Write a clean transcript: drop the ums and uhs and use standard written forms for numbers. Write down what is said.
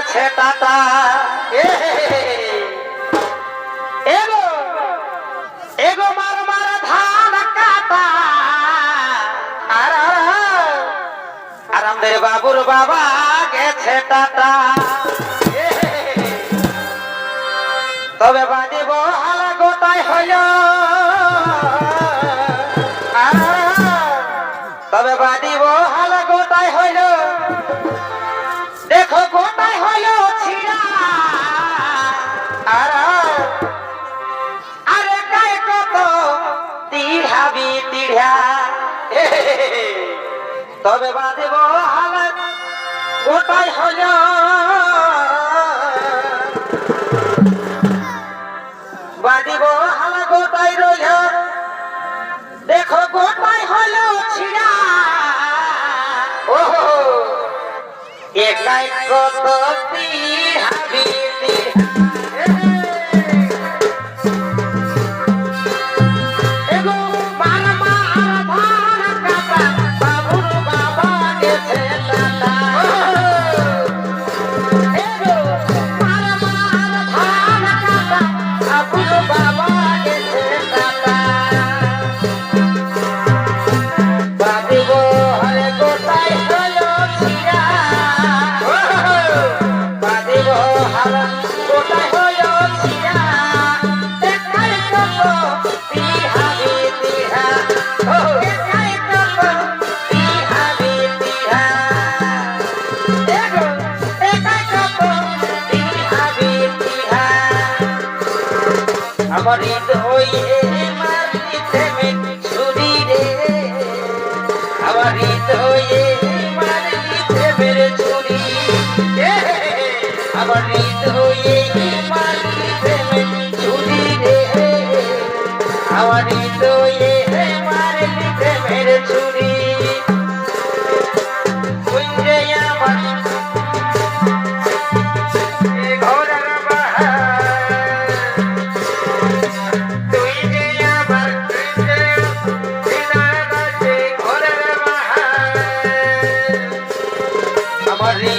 গেছে টাটা এগো এগো মার মার ধান কাটা আর আমাদের বাবুর বাবা গেছে টাটা তবে বাজিব হাল গোটাই হইল তবে বাজিব হাল গোটাই হইল দেখো গোটাই হইল ছিড়া আরে গায়ে কত তিড়াবি তিড়া তবে বাজিব হাল গোটাই হইল বাজিব হাল গোটাই রইল দেখো গোটাই হইল ছিড়া ওহো একাই কত তিড়াবি আমার হৃদয়ে মারিতে ছুরি রে আমার হৃদয়ে মারিতে মেরে ছুরি আমার হৃদয়ে মারিতে ছুরি রে আমার হৃদয়ে মারিতে মেরে ছুরি কুঞ্জে আমার আমার